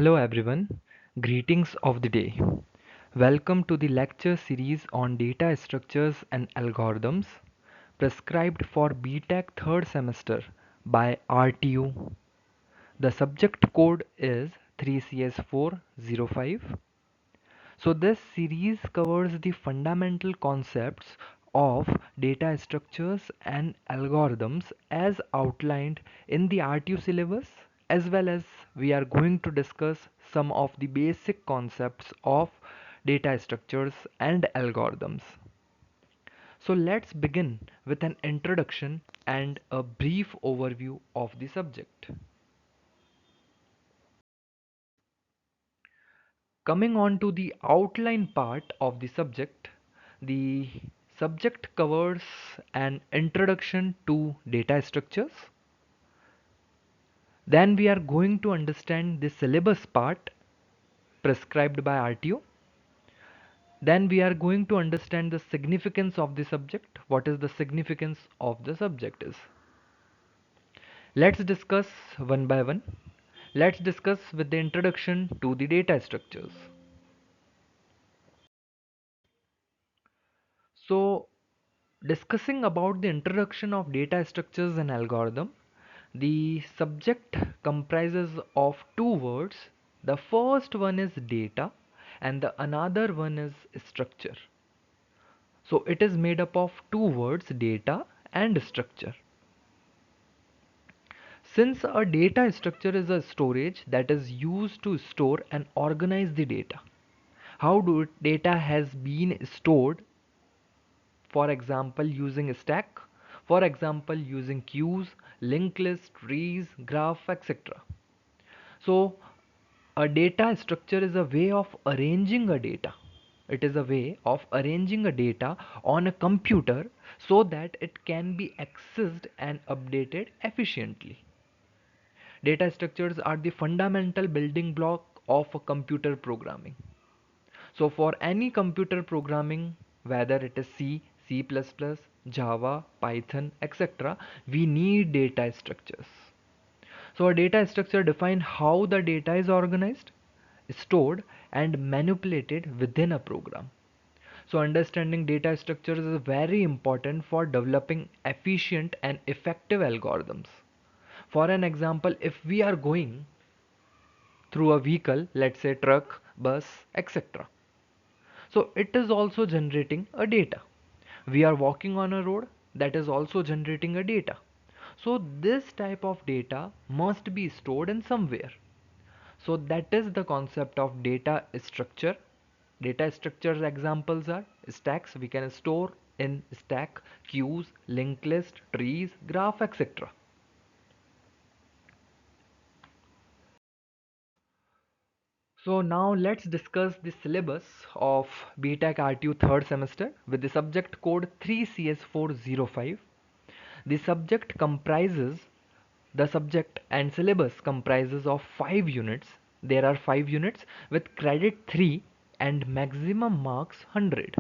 Hello everyone, greetings of the day. Welcome to the lecture series on data structures and algorithms prescribed for B.Tech third semester by RTU. The subject code is 3CS405. So this series covers the fundamental concepts of data structures and algorithms as outlined in the RTU syllabus, as well as we are going to discuss some of the basic concepts of data structures and algorithms. So let's begin with an introduction and a brief overview of the subject. Coming on to the outline part of the subject covers an introduction to data structures. Then we are going to understand the syllabus part prescribed by RTO. Then we are going to understand the significance of the subject. What is the significance of the subject is. Let's discuss one by one. Let's discuss with the introduction to the data structures. So discussing about the introduction of data structures and algorithm, the subject comprises of two words. The first one is data and the another one is structure. So it is made up of two words, data and structure. Since a data structure is a storage that is used to store and organize the data. How do data has been stored? For example, using stack, for example, using queues, linked list, trees, graph, etc. So a data structure is a way of arranging a data. It is a way of arranging a data on a computer so that it can be accessed and updated efficiently. Data structures are the fundamental building block of a computer programming. So for any computer programming, whether it is C, C++, Java, Python, etc., we need data structures. So a data structure defines how the data is organized, stored, and manipulated within a program. So understanding data structures is very important for developing efficient and effective algorithms. For an example, if we are going through a vehicle, let's say truck, bus, etc. So it is also generating a data. We are walking on a road, that is also generating a data. So this type of data must be stored in somewhere. So that is the concept of data structure. Data structures examples are stacks. We can store in stack, queues, linked list, trees, graph, etc. So now let's discuss the syllabus of B.Tech RTU third semester with the subject code 3CS405. The subject comprises the subject and syllabus comprises of 5 units. There are 5 units with credit 3 and maximum marks 100.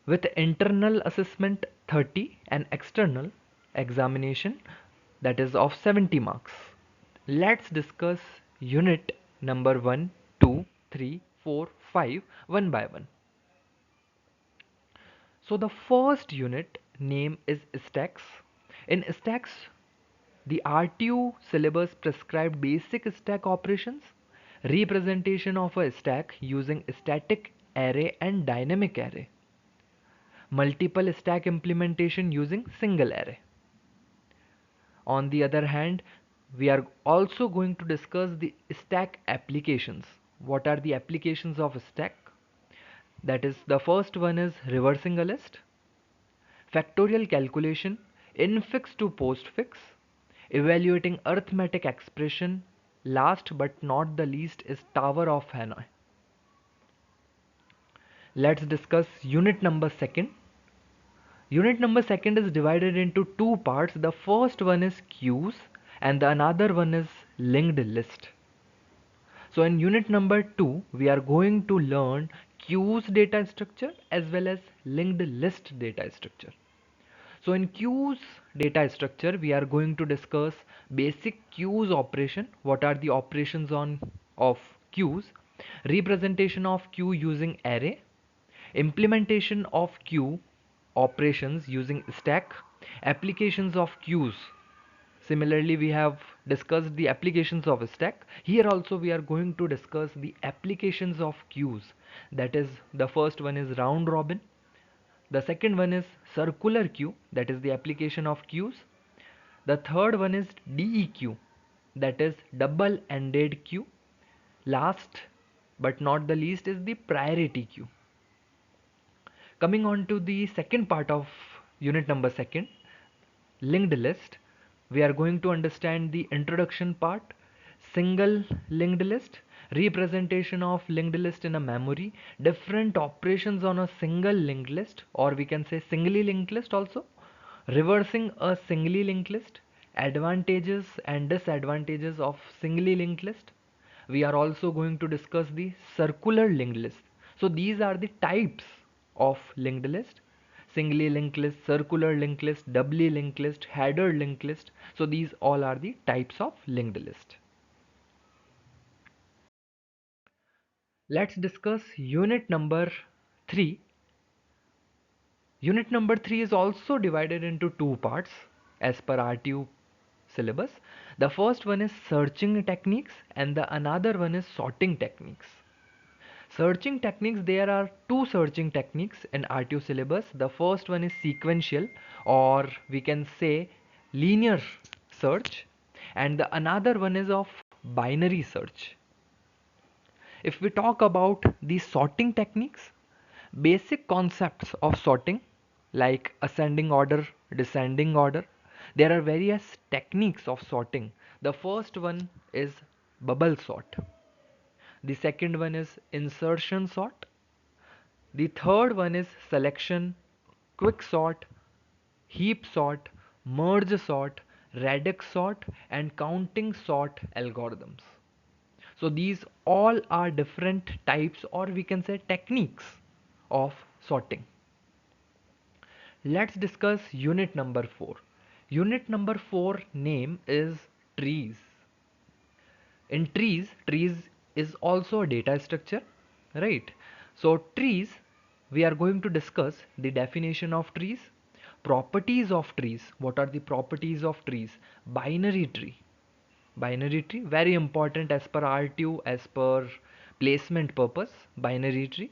With internal assessment 30 and external examination that is of 70 marks. Let's discuss unit number 1, 2, 3, 4, 5 one by one. So the first unit name is stacks. In stacks, the RTU syllabus prescribed basic stack operations, representation of a stack using static array and dynamic array, multiple stack implementation using single array. On the other hand, we are also going to discuss the stack applications. What are the applications of a stack? That is, the first one is reversing a list, factorial calculation, infix to postfix, evaluating arithmetic expression, last but not the least is Tower of Hanoi. Let's discuss unit number second. Unit number second is divided into two parts. The first one is queues and the another one is linked list. So in unit number 2, we are going to learn queues data structure as well as linked list data structure. So in queues data structure, we are going to discuss basic queues operation. What are the operations on of queues, representation of queue using array, implementation of queue operations using stack, applications of queues. Similarly, we have discussed the applications of a stack. Here also we are going to discuss the applications of queues. That is, the first one is round robin. The second one is circular queue, that is the application of queues. The third one is DEQ, that is double-ended queue. Last but not the least is the priority queue. Coming on to the second part of unit number second, linked list, we are going to understand the introduction part, single linked list, representation of linked list in a memory, different operations on a single linked list, or we can say singly linked list also, reversing a singly linked list, advantages and disadvantages of singly linked list. We are also going to discuss the circular linked list. So these are the types of linked list: singly linked list, circular linked list, doubly linked list, header linked list. So these all are the types of linked list. Let's discuss unit number 3. Unit number 3 is also divided into two parts as per RTU syllabus. The first one is searching techniques and the another one is sorting techniques. Searching techniques, there are two searching techniques in RTU syllabus. The first one is sequential, or we can say linear search, and the another one is of binary search. If we talk about the sorting techniques, basic concepts of sorting like ascending order, descending order, there are various techniques of sorting. The first one is bubble sort. The second one is insertion sort. The third one is selection, quick sort, heap sort, merge sort, radix sort, and counting sort algorithms. So these all are different types, or we can say techniques of sorting. Let's discuss unit number 4. Unit number 4 name is trees. In trees is also a data structure, right? So trees, we are going to discuss the definition of trees, properties of trees. What are the properties of trees? Binary tree, very important as per RTU, as per placement purpose. Binary tree,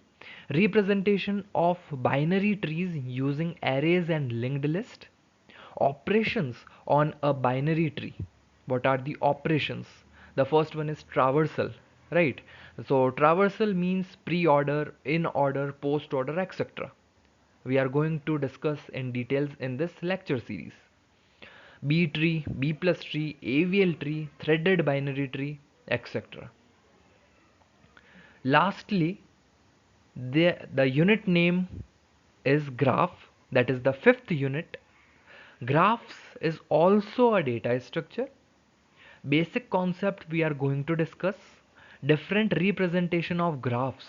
representation of binary trees using arrays and linked list, operations on a binary tree. What are the operations? The first one is traversal, right? So traversal means pre-order, in order, post order, etc. We are going to discuss in details in this lecture series. B tree, B plus tree, AVL tree, threaded binary tree, etc. Lastly, the unit name is graph, that is the fifth unit. Graphs is also a data structure. Basic concept we are going to discuss. Different representation of graphs.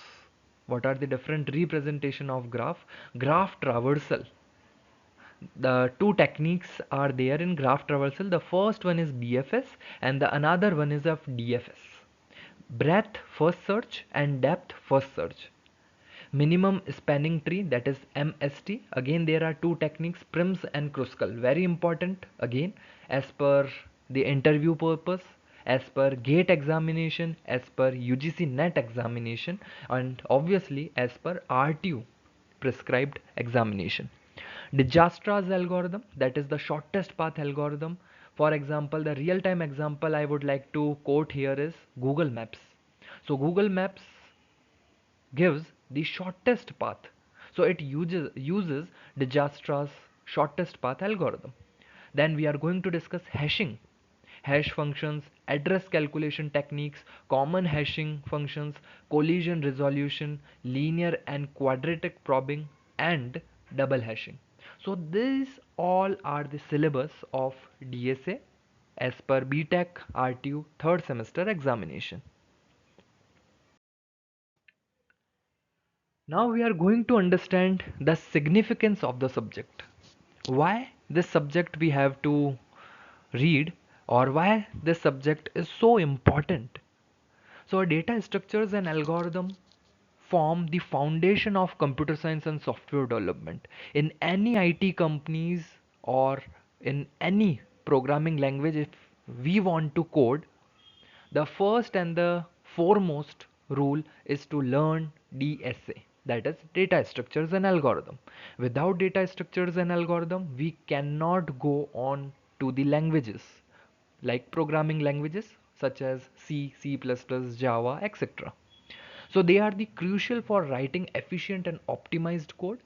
What are the different representation of graph? Graph traversal. The two techniques are there in graph traversal. The first one is BFS and the another one is of DFS. Breadth first search and depth first search. Minimum spanning tree, that is MST. Again there are two techniques, Prim's and Kruskal. Very important again as per the interview purpose, as per GATE examination, as per UGC NET examination, and obviously as per RTU prescribed examination. Dijastra's algorithm, that is the shortest path algorithm. For example, the real-time example I would like to quote here is Google Maps. So Google Maps gives the shortest path. So it uses Dijastra's shortest path algorithm. Then we are going to discuss hashing, hash functions, address calculation techniques, common hashing functions, collision resolution, linear and quadratic probing, and double hashing. So these all are the syllabus of DSA as per B.Tech RTU third semester examination. Now we are going to understand the significance of the subject. Why this subject we have to read, or why this subject is so important. So data structures and algorithm form the foundation of computer science and software development. In any IT companies or in any programming language, if we want to code, the first and the foremost rule is to learn DSA, that is data structures and algorithm. Without data structures and algorithm, we cannot go on to the languages like programming languages such as C, C++, Java, etc. So they are the crucial for writing efficient and optimized code.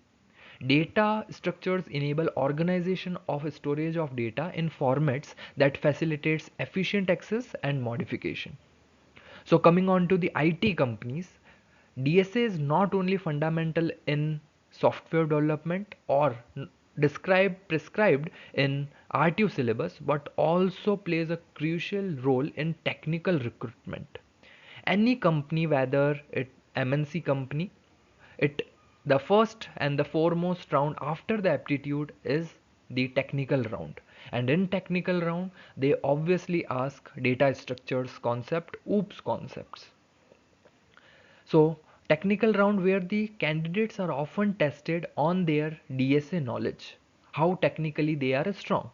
Data structures enable organization of storage of data in formats that facilitates efficient access and modification. So coming on to the IT companies, DSA is not only fundamental in software development or prescribed in RTU syllabus, but also plays a crucial role in technical recruitment. Any company, whether it MNC company, it the first and the foremost round after the aptitude is the technical round, and in technical round they obviously ask data structures concepts. So technical round where the candidates are often tested on their DSA knowledge, how technically they are strong.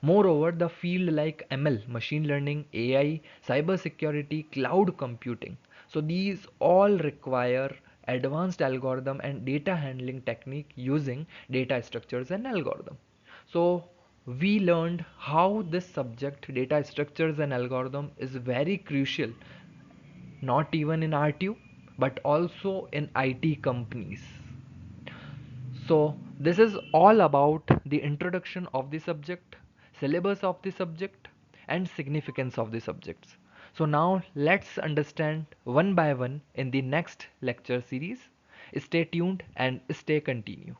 Moreover, the field like ML, machine learning, AI, cyber security, cloud computing. So these all require advanced algorithm and data handling technique using data structures and algorithm. So we learned how this subject data structures and algorithm is very crucial, not even in RTU, but also in IT companies. So this is all about the introduction of the subject, syllabus of the subject, and significance of the subjects. So now let's understand one by one in the next lecture series. Stay tuned and stay continue.